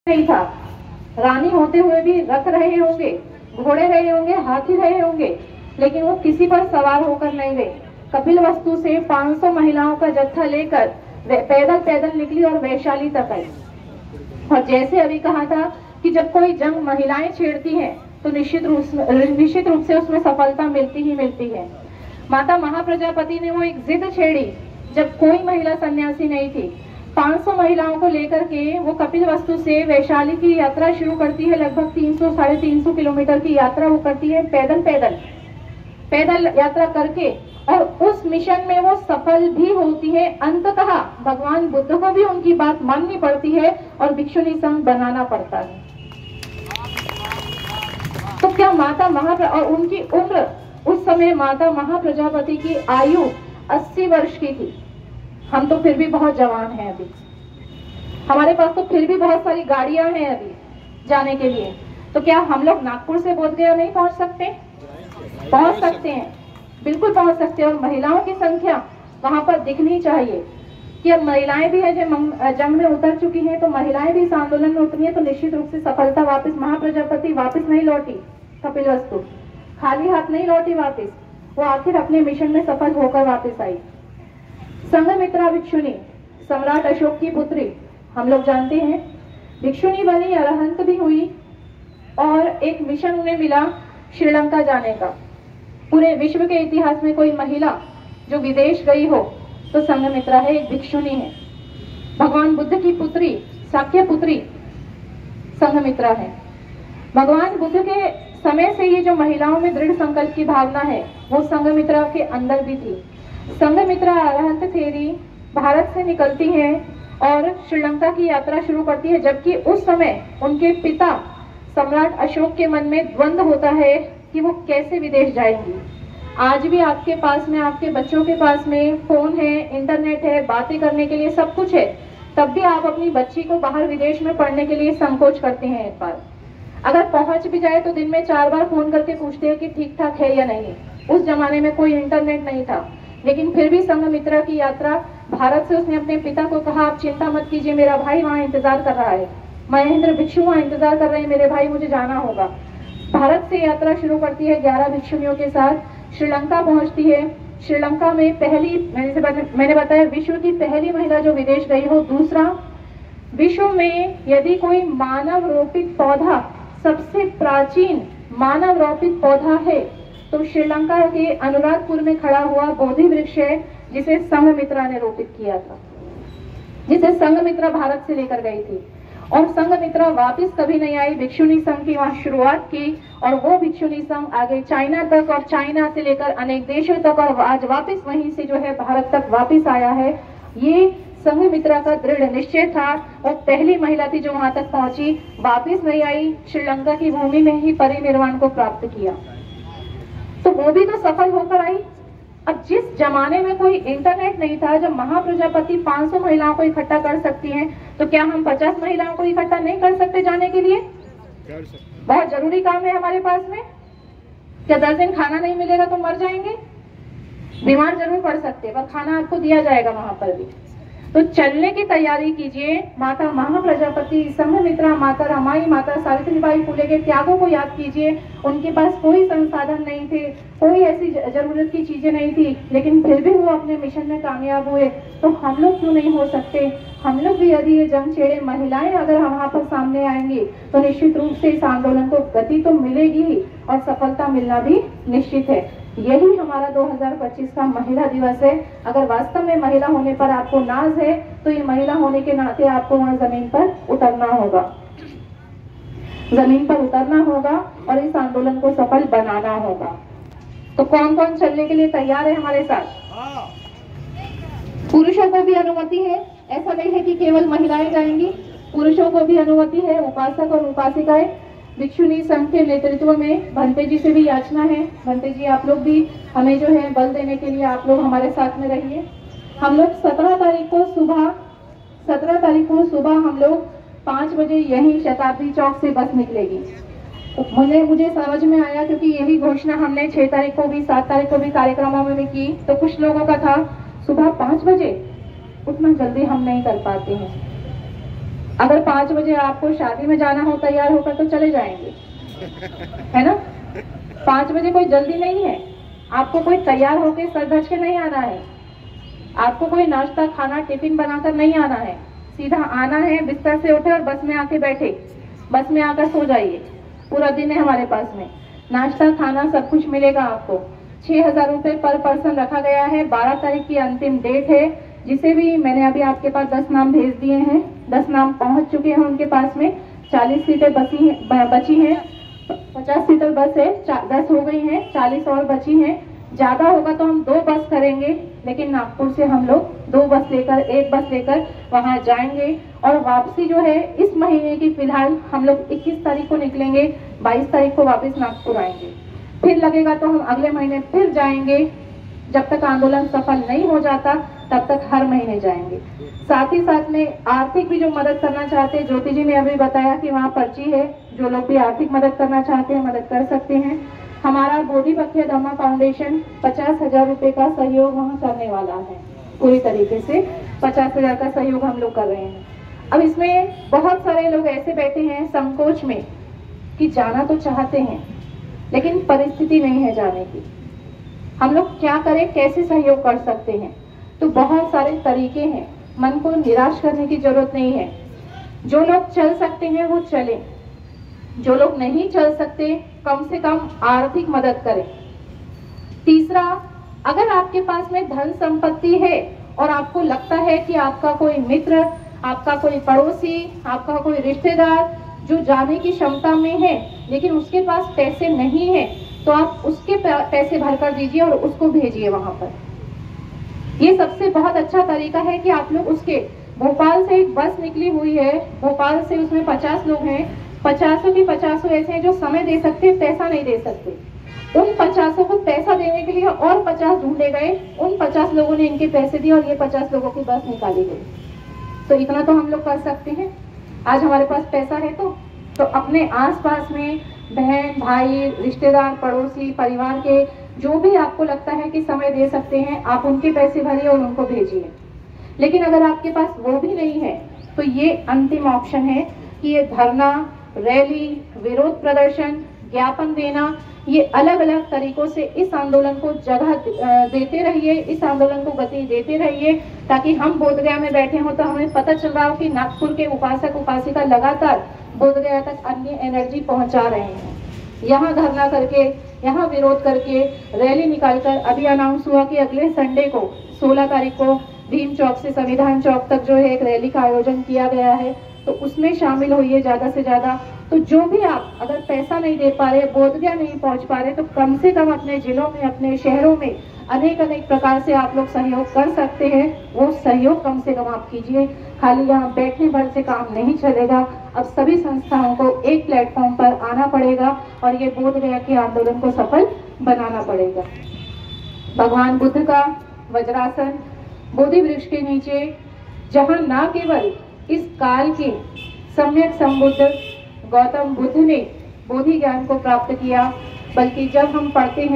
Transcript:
नहीं था। रानी होते हुए भी रथ रहे होंगे, घोड़े रहे होंगे, हाथी रहे होंगे, लेकिन वो किसी पर सवार होकर नहीं गए। कपिलवस्तु से 500 महिलाओं का जत्था लेकर पैदल पैदल निकली और वैशाली तक आई। और जैसे अभी कहा था कि जब कोई जंग महिलाएं छेड़ती हैं तो निश्चित रूप से उसमें सफलता मिलती ही मिलती है। माता महाप्रजापति ने वो एक जिद छेड़ी जब कोई महिला सन्यासी नहीं थी। 500 महिलाओं को लेकर के वो कपिलवस्तु से वैशाली की यात्रा शुरू करती है। लगभग 300-350 किलोमीटर की यात्रा वो करती है पैदल यात्रा करके, और उस मिशन में वो सफल भी होती है। अंततः भगवान बुद्ध को भी उनकी बात माननी पड़ती है और भिक्षुणी संघ बनाना पड़ता है। तो क्या माता और उनकी उम्र उस समय माता महाप्रजापति की आयु 80 वर्ष की थी। हम तो फिर भी बहुत जवान हैं अभी, हमारे पास तो फिर भी बहुत सारी गाड़ियां हैं अभी जाने के लिए। तो क्या हम लोग नागपुर से बोधगया नहीं पहुंच सकते? पहुंच सकते हैं, बिल्कुल पहुंच सकते हैं। और महिलाओं की संख्या वहां पर दिखनी चाहिए कि अब महिलाएं भी है जो जंग में उतर चुकी हैं, तो महिलाएं भी इस आंदोलन में उतरी है, तो निश्चित रूप से सफलता वापस। महाप्रजापति वापस नहीं लौटी, कपिलवस्तु खाली हाथ नहीं लौटी वापस, वो आखिर अपने मिशन में सफल होकर वापस आई। संघमित्रा भिक्षुणी सम्राट अशोक की पुत्री, हम लोग जानते हैं, भिक्षुणी बनी, अरहंत भी हुई, और एक मिशन उन्हें मिला श्रीलंका जाने का। पूरे विश्व के इतिहास में कोई महिला जो विदेश गई हो तो संघमित्रा है, एक भिक्षुणी है। भगवान बुद्ध की पुत्री, शाक्य पुत्री संघमित्रा है। भगवान बुद्ध के समय से ये जो महिलाओं में दृढ़ संकल्प की भावना है वो संघमित्रा के अंदर भी थी। संघमित्रा अरहंत थेरी भारत से निकलती हैं और श्रीलंका की यात्रा शुरू करती है, जबकि उस समय उनके पिता सम्राट अशोक के मन में द्वंद्व होता है कि वो कैसे विदेश जाएंगी। आज भी आपके पास में, आपके बच्चों के पास में फोन है, इंटरनेट है, बातें करने के लिए सब कुछ है, तब भी आप अपनी बच्ची को बाहर विदेश में पढ़ने के लिए संकोच करते हैं। एक बार अगर पहुंच भी जाए तो दिन में 4 बार फोन करके पूछते हैं कि ठीक ठाक है या नहीं। उस जमाने में कोई इंटरनेट नहीं था, लेकिन फिर भी संघमित्रा की यात्रा भारत से, उसने अपने पिता को कहा आप चिंता मत कीजिए, मेरा भाई वहाँ इंतजार कर रहा है, महेंद्र भिक्षु वहाँ इंतजार कर रहे हैं मेरे भाई, मुझे जाना होगा। भारत से यात्रा शुरू करती है 11 भिक्षुणियों के साथ, श्रीलंका पहुंचती है। श्रीलंका में पहली, मैंने बताया विश्व की पहली महिला जो विदेश गई हो। दूसरा, विश्व में यदि कोई मानव रोपित पौधा, सबसे प्राचीन मानव रोपित पौधा है तो श्रीलंका के अनुराधपुर में खड़ा हुआ बोधि वृक्ष है, जिसे संघमित्रा ने रोपित किया था, जिसे संघमित्रा भारत से लेकर गई थी। और संघमित्रा वापस कभी नहीं आई, भिक्षुणी संघ की वहां शुरुआत की, और वो भिक्षुणी संघ आगे चाइना तक, और चाइना से लेकर अनेक देशों तक, और आज वापस वहीं से जो है भारत तक वापस आया है। ये संघमित्रा का दृढ़ निश्चय था। वो पहली महिला थी जो वहां तक पहुंची, वापस नहीं आई, श्रीलंका की भूमि में ही परिनिर्वाण को प्राप्त किया। तो वो भी तो सफल होकर आई। अब जिस जमाने में कोई इंटरनेट नहीं था, जब महाप्रजापति 500 महिलाओं को इकट्ठा कर सकती हैं, तो क्या हम 50 महिलाओं को इकट्ठा नहीं कर सकते जाने के लिए? बहुत जरूरी काम है हमारे पास में। क्या 10 दिन खाना नहीं मिलेगा तो मर जाएंगे? बीमार जरूर पड़ सकते, पर खाना आपको दिया जाएगा वहां पर भी। तो चलने की तैयारी कीजिए। माता महाप्रजापति, संघमित्रा, माता रमाई, माता सावित्रीबाई फुले के त्यागों को याद कीजिए। उनके पास कोई संसाधन नहीं थे, कोई ऐसी जरूरत की चीजें नहीं थी, लेकिन फिर भी वो अपने मिशन में कामयाब हुए। तो हम लोग क्यों नहीं हो सकते? हम लोग भी यदि ये जंग छेड़े महिलाएं अगर वहां पर सामने आएंगी तो निश्चित रूप से इस आंदोलन को गति तो मिलेगी ही, और सफलता मिलना भी निश्चित है। यही हमारा 2025 का महिला दिवस है। अगर वास्तव में महिला होने पर आपको नाज है तो ये महिला होने के नाते आपको वहां जमीन पर उतरना होगा, जमीन पर उतरना होगा और इस आंदोलन को सफल बनाना होगा। तो कौन कौन चलने के लिए तैयार है हमारे साथ? पुरुषों को भी अनुमति है, ऐसा नहीं है कि केवल महिलाएं जाएंगी, पुरुषों को भी अनुमति है। उपासक और उपासिकाएं भिक्षुणी संघ के नेतृत्व में, भंते जी से भी याचना है, भंते जी आप लोग भी हमें जो है बल देने के लिए आप लोग हमारे साथ में रहिए। हम लोग 17 तारीख को सुबह हम लोग 5 बजे यही शताब्दी चौक से बस निकलेगी। मुझे समझ में आया, क्योंकि यही घोषणा हमने 6 तारीख को भी, 7 तारीख को भी कार्यक्रमों में भी की, तो कुछ लोगों का था सुबह 5 बजे, उतना जल्दी हम नहीं कर पाते हैं। अगर 5 बजे आपको शादी में जाना हो तैयार होकर तो चले जाएंगे, है ना। 5 बजे कोई जल्दी नहीं है, आपको कोई तैयार होकर सर धज के नहीं आना है, आपको कोई नाश्ता खाना टिफिन बनाकर नहीं आना है, सीधा आना है, बिस्तर से उठे और बस में आके बैठे, बस में आकर सो जाइए। पूरा दिन है हमारे पास में, नाश्ता खाना सब कुछ मिलेगा आपको। 6,000 रुपये पर पर्सन रखा गया है। 12 तारीख की अंतिम डेट है। जिसे भी मैंने अभी आपके पास 10 नाम भेज दिए हैं, 10 नाम पहुंच चुके हैं उनके पास में। 40 सीटें बची हैं, 50 सीटर बस है, 10 हो गई हैं, 40 और बची हैं। ज्यादा होगा तो हम 2 बस करेंगे, लेकिन नागपुर से हम लोग 2 बस लेकर, 1 बस लेकर वहां जाएंगे। और वापसी जो है इस महीने की फिलहाल हम लोग 21 तारीख को निकलेंगे, 22 तारीख को वापस नागपुर आएंगे। फिर लगेगा तो हम अगले महीने फिर जाएंगे। जब तक आंदोलन सफल नहीं हो जाता तब तक हर महीने जाएंगे। साथ ही साथ में आर्थिक भी जो मदद करना चाहते हैं, ज्योति जी ने अभी बताया कि वहाँ पर्ची है, जो लोग भी आर्थिक मदद करना चाहते हैं मदद कर सकते हैं। हमारा बोधि पक्षीय धम्मा फाउंडेशन 50,000 रुपए का सहयोग वहाँ करने वाला है। पूरी तरीके से 50,000 का सहयोग हम लोग कर रहे हैं। अब इसमें बहुत सारे लोग ऐसे बैठे हैं संकोच में कि जाना तो चाहते हैं लेकिन परिस्थिति नहीं है जाने की। हम लोग क्या करें, कैसे सहयोग कर सकते हैं? तो बहुत सारे तरीके हैं, मन को निराश करने की जरूरत नहीं है। जो लोग चल सकते हैं वो चलें, जो लोग नहीं चल सकते कम से कम आर्थिक मदद करें। तीसरा, अगर आपके पास में धन संपत्ति है और आपको लगता है कि आपका कोई मित्र, आपका कोई पड़ोसी, आपका कोई रिश्तेदार जो जाने की क्षमता में है लेकिन उसके पास पैसे नहीं है, तो आप उसके पैसे भर कर दीजिए और उसको भेजिए वहां पर। ये सबसे बहुत अच्छा तरीका है कि आप लोग उसके, भोपाल से एक बस निकली हुई है, भोपाल से, उसमें 50 लोग हैं। 50 की 50 ऐसे हैं जो समय दे सकते, पैसा नहीं दे सकते। उन 50 को पैसा देने के लिए और 50 ढूंढे गए, उन 50 लोगों ने इनके पैसे दिए और ये 50 लोगों की बस निकाली गई। तो इतना तो हम लोग कर सकते हैं। आज हमारे पास पैसा है तो अपने आसपास में बहन भाई, रिश्तेदार, पड़ोसी, परिवार के जो भी आपको लगता है कि समय दे सकते हैं, आप उनके पैसे भरिए और उनको भेजिए। लेकिन अगर आपके पास वो भी नहीं है तो ये अंतिम ऑप्शन है कि ये धरना, रैली, विरोध प्रदर्शन, ज्ञापन देना, ये अलग अलग तरीकों से इस आंदोलन को जगह देते रहिए, इस आंदोलन को गति देते रहिए, ताकि हम बोधगया में बैठे हों तो हमें पता चल रहा हो कि नागपुर के उपासक उपासिका लगातार बोधगया तक अन्य एनर्जी पहुंचा रहे हैं। यहाँ धरना करके, यहाँ विरोध करके, रैली निकालकर, अभी अनाउंस हुआ कि अगले संडे को 16 तारीख को भीम चौक से संविधान चौक तक जो है एक रैली का आयोजन किया गया है, तो उसमें शामिल होइए ज्यादा से ज्यादा। तो जो भी आप अगर पैसा नहीं दे पा रहे, बोधगया नहीं पहुंच पा रहे, तो कम से कम अपने जिलों में, अपने शहरों में अनेक प्रकार से आप लोग सहयोग कर सकते हैं। वो सहयोग कम से कम आप कीजिए। खाली यहाँ बैठने भर से काम नहीं चलेगा। अब सभी संस्थाओं को एक प्लेटफॉर्म पर आना पड़ेगा और ये बोधगया के आंदोलन को सफल बनाना पड़ेगा। भगवान बुद्ध का वज्रासन बोधि वृक्ष के नीचे, जहाँ न केवल इस काल के सम्यक संबुद्ध गौतम बुद्ध ने बोधि ज्ञान को प्राप्त किया, बल्कि जब हम पढ़ते हैं